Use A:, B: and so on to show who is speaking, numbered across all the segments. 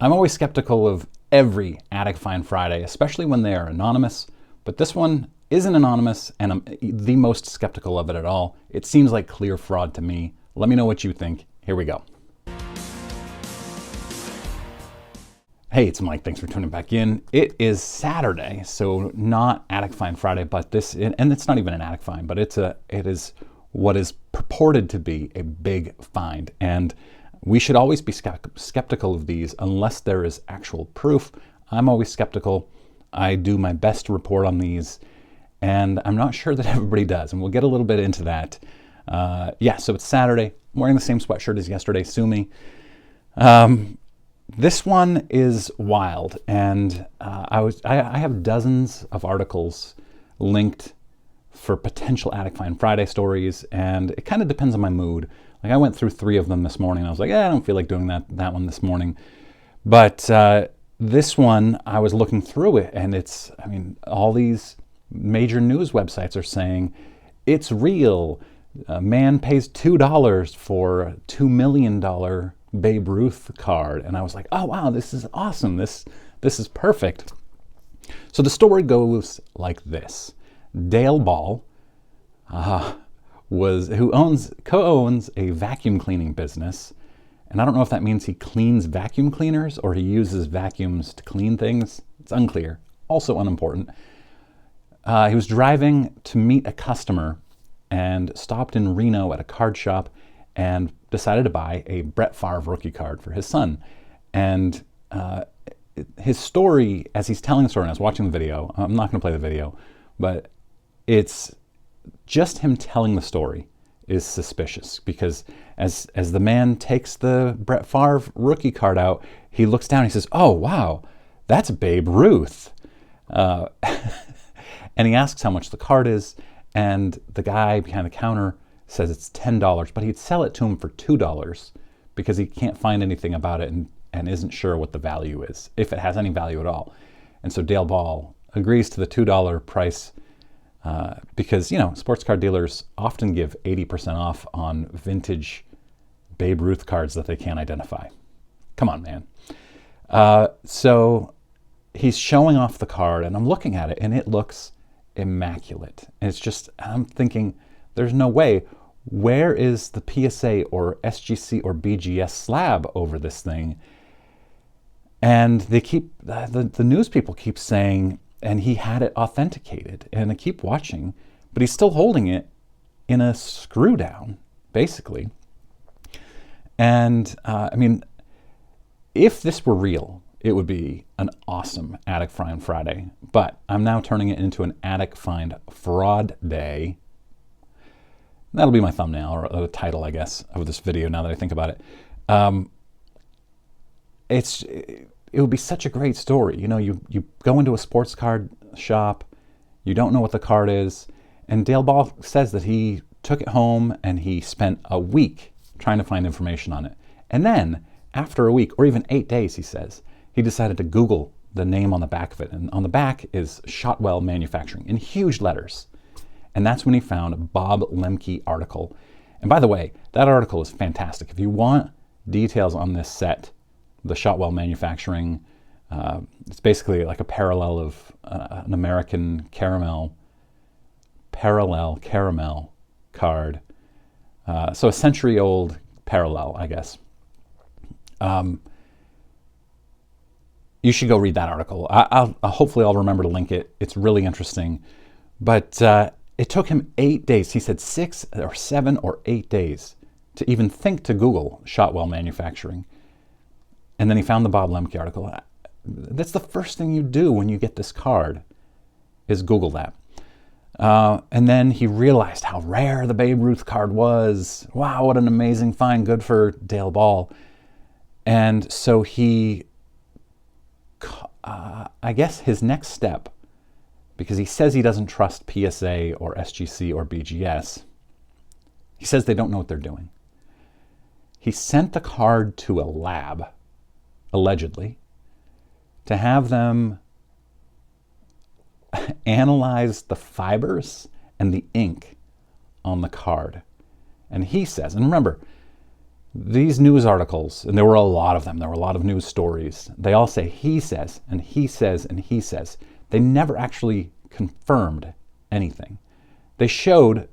A: I'm always skeptical of every Attic Find Friday, especially when they are anonymous, but this one isn't anonymous, and I'm the most skeptical of it at all. It seems like clear fraud to me. Let me know what you think. Here we go. Hey, it's Mike. Thanks for tuning back in. It is Saturday, so not Attic Find Friday, but this, and it's not even an attic find, but it is what is purported to be a big find. And we should always be skeptical of these unless there is actual proof. I'm always skeptical. I do my best to report on these, and I'm not sure that everybody does, and we'll get a little bit into that. So it's Saturday. I'm wearing the same sweatshirt as yesterday. Sue me. This one is wild, and I have dozens of articles linked for potential Attic Find Friday stories, and it kind of depends on my mood. Like, I went through 3 of them this morning. I was like, I don't feel like doing that one this morning. But this one, I was looking through it, and all these major news websites are saying it's real. A man pays $2 for a $2 million Babe Ruth card. And I was like, oh wow, this is awesome. This is perfect. So the story goes like this. Dale Ball, co-owns a vacuum cleaning business. And I don't know if that means he cleans vacuum cleaners or he uses vacuums to clean things. It's unclear. Also unimportant. He was driving to meet a customer and stopped in Reno at a card shop and decided to buy a Brett Favre rookie card for his son. And his story, as he's telling the story, and I was watching the video, I'm not going to play the video, but it's just him telling the story is suspicious, because as the man takes the Brett Favre rookie card out, he looks down and he says, oh wow, that's Babe Ruth. And he asks how much the card is, and the guy behind the counter says it's $10, but he'd sell it to him for $2 because he can't find anything about it and isn't sure what the value is, if it has any value at all. And so Dale Ball agrees to the $2 price because, sports card dealers often give 80% off on vintage Babe Ruth cards that they can't identify. Come on, man. So he's showing off the card, and I'm looking at it, and it looks immaculate. And it's just, I'm thinking, there's no way. Where is the PSA or SGC or BGS slab over this thing? And they keep, the news people keep saying, and he had it authenticated. And I keep watching, but he's still holding it in a screw down, basically. And if this were real, it would be an awesome Attic Find Friday. But I'm now turning it into an Attic Find Fraud Day. That'll be my thumbnail, or the title, I guess, of this video, now that I think about it. It would be such a great story. You go into a sports card shop, you don't know what the card is, and Dale Ball says that he took it home and he spent a week trying to find information on it. And then, after a week, or even 8 days, he says, he decided to Google the name on the back of it. And on the back is Shotwell Manufacturing in huge letters. And that's when he found a Bob Lemke article. And by the way, that article is fantastic. If you want details on this set, the Shotwell Manufacturing, it's basically like a parallel of an American parallel caramel card. So a century-old parallel, I guess. You should go read that article. Hopefully I'll remember to link it. It's really interesting. But it took him 8 days. He said 6 or 7 or 8 days to even think to Google Shotwell Manufacturing. And then he found the Bob Lemke article. That's the first thing you do when you get this card, is Google that. And then he realized how rare the Babe Ruth card was. Wow, what an amazing find. Good for Dale Ball. And so he, I guess his next step, because he says he doesn't trust PSA or SGC or BGS. He says they don't know what they're doing. He sent the card to a lab, allegedly, to have them analyze the fibers and the ink on the card. And he says, and remember, These news articles, and there were a lot of them, there were a lot of news stories, they all say he says, and he says, and he says. They never actually confirmed anything. They showed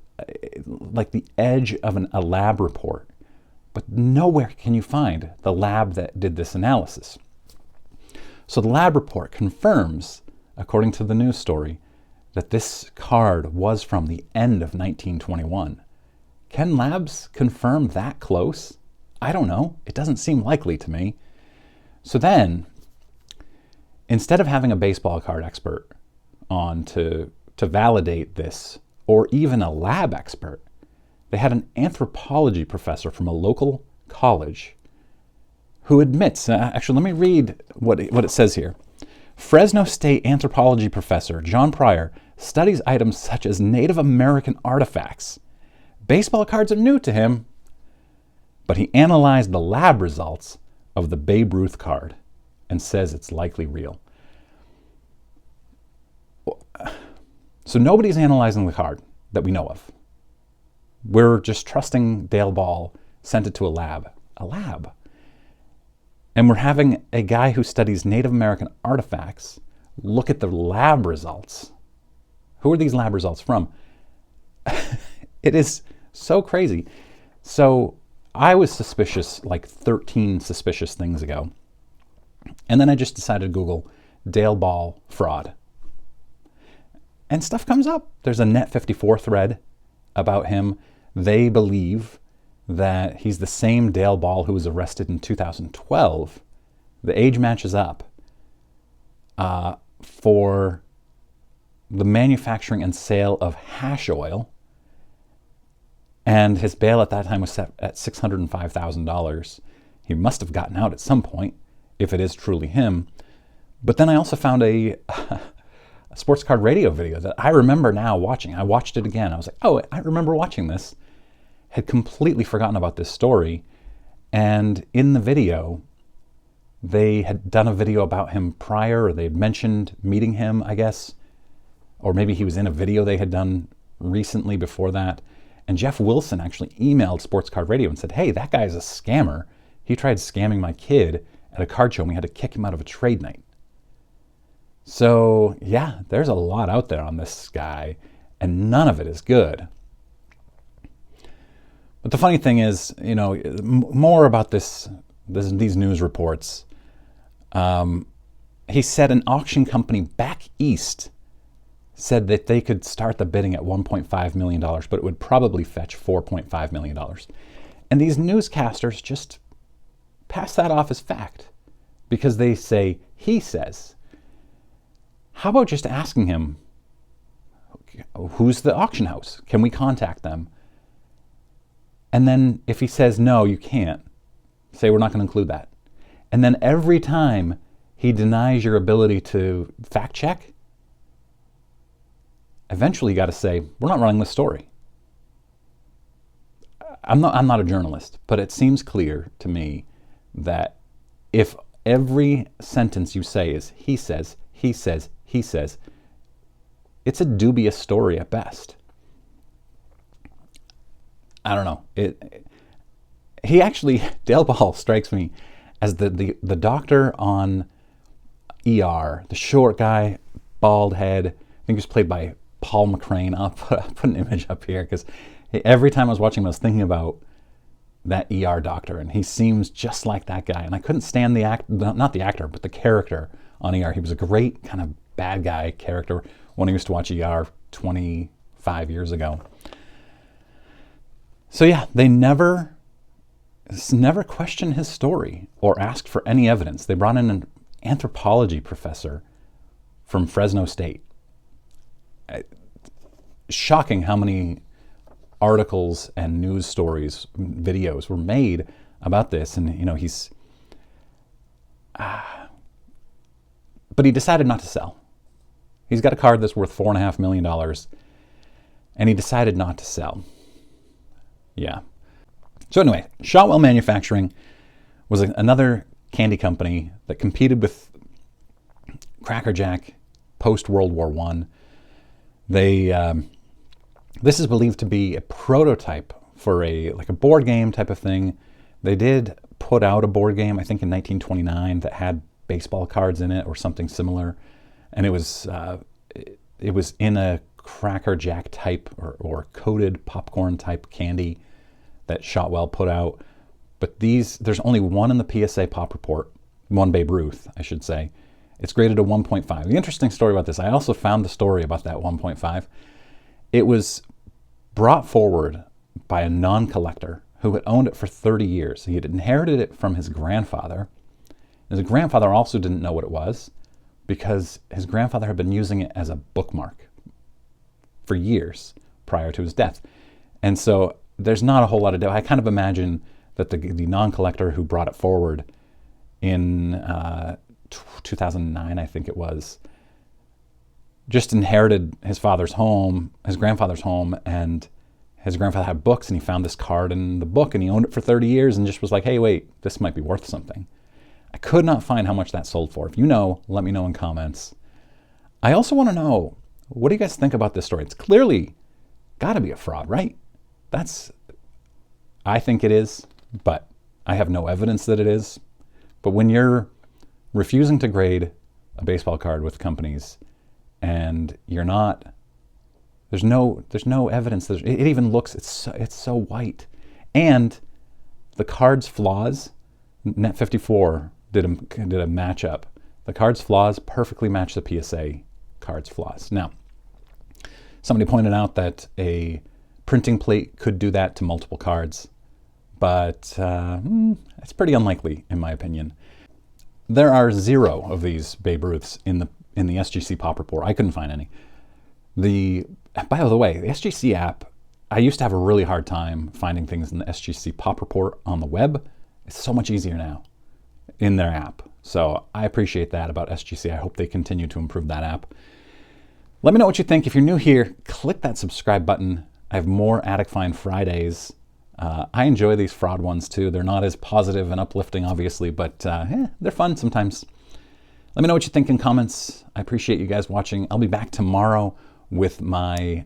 A: like the edge of a lab report, but nowhere can you find the lab that did this analysis. So the lab report confirms, according to the news story, that this card was from the end of 1921. Can labs confirm that close? I don't know. It doesn't seem likely to me. So then, instead of having a baseball card expert on to validate this, or even a lab expert, they had an anthropology professor from a local college who admits, actually let me read what it says here. Fresno State anthropology professor John Pryor studies items such as Native American artifacts. Baseball cards are new to him, but he analyzed the lab results of the Babe Ruth card and says it's likely real. So nobody's analyzing the card that we know of. We're just trusting Dale Ball sent it to a lab. A lab. And we're having a guy who studies Native American artifacts look at the lab results. Who are these lab results from? It is so crazy. So I was suspicious like 13 suspicious things ago. And then I just decided to Google Dale Ball fraud. And stuff comes up. There's a Net54 thread about him. They believe that he's the same Dale Ball who was arrested in 2012. The age matches up for the manufacturing and sale of hash oil. And his bail at that time was set at $605,000. He must have gotten out at some point, if it is truly him. But then I also found a sports card radio video that I remember now watching. I watched it again. I was like, oh, I remember watching this. Had completely forgotten about this story. And in the video, they had done a video about him prior, or they'd mentioned meeting him, I guess. Or maybe he was in a video they had done recently before that. And Jeff Wilson actually emailed Sports Card Radio and said, hey, that guy's a scammer. He tried scamming my kid at a card show and we had to kick him out of a trade night. So yeah, there's a lot out there on this guy and none of it is good. But the funny thing is, you know, more about these news reports. He said an auction company back east said that they could start the bidding at $1.5 million, but it would probably fetch $4.5 million. And these newscasters just pass that off as fact because they say, he says. How about just asking him, who's the auction house? Can we contact them? And then if he says, no, you can't, say we're not going to include that. And then every time he denies your ability to fact check, eventually you got to say, we're not running this story. I'm not a journalist, but it seems clear to me that if every sentence you say is he says, he says, he says, it's a dubious story at best. I don't know. He actually, Dale Ball strikes me as the doctor on ER, the short guy, bald head. I think he was played by Paul McCrane. I'll put an image up here because every time I was watching him, I was thinking about that ER doctor, and he seems just like that guy. And I couldn't stand not the actor, but the character on ER. He was a great kind of bad guy character when I used to watch ER 25 years ago. So yeah, they never questioned his story or asked for any evidence. They brought in an anthropology professor from Fresno State. Shocking how many articles and news stories, videos were made about this. And, you know, but he decided not to sell. He's got a card that's worth $4.5 million and he decided not to sell. Yeah. So anyway, Shotwell Manufacturing was another candy company that competed with Cracker Jack post World War I. This is believed to be a prototype for a board game type of thing They did put out a board game, I think in 1929, that had baseball cards in it or something similar, and it was in a Cracker Jack type or coated popcorn type candy that Shotwell put out. But there's only one in the PSA Pop Report, one Babe Ruth, I should say. It's graded a 1.5. The interesting story about this, I also found the story about that 1.5. It was brought forward by a non-collector who had owned it for 30 years. He had inherited it from his grandfather. His grandfather also didn't know what it was because his grandfather had been using it as a bookmark for years prior to his death. And so there's not a whole lot of doubt. I kind of imagine that the non-collector who brought it forward in 2009, I think it was, just inherited his grandfather's home, and his grandfather had books, and he found this card in the book, and he owned it for 30 years and just was like, hey, wait, this might be worth something. I could not find how much that sold for. If you know, let me know in comments. I also want to know, what do you guys think about this story? It's clearly got to be a fraud, right? I think it is, but I have no evidence that it is. But when you're refusing to grade a baseball card with companies and you're not, there's no evidence. It even looks, it's so white. And the card's flaws, Net54 did a matchup. The card's flaws perfectly match the PSA card's flaws. Now, somebody pointed out that a printing plate could do that to multiple cards, but it's pretty unlikely in my opinion. There are 0 of these Babe Ruths in the SGC Pop Report. I couldn't find any. By the way, the SGC app, I used to have a really hard time finding things in the SGC Pop Report on the web. It's so much easier now in their app. So I appreciate that about SGC. I hope they continue to improve that app. Let me know what you think. If you're new here, click that subscribe button. I have more Attic Find Fridays. I enjoy these fraud ones too. They're not as positive and uplifting, obviously, but they're fun sometimes. Let me know what you think in comments. I appreciate you guys watching. I'll be back tomorrow with my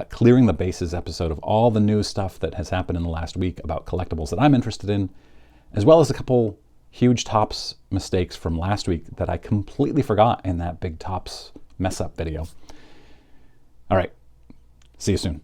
A: Clearing the Bases episode of all the new stuff that has happened in the last week about collectibles that I'm interested in, as well as a couple huge Topps mistakes from last week that I completely forgot in that big Topps mess up video. All right, see you soon.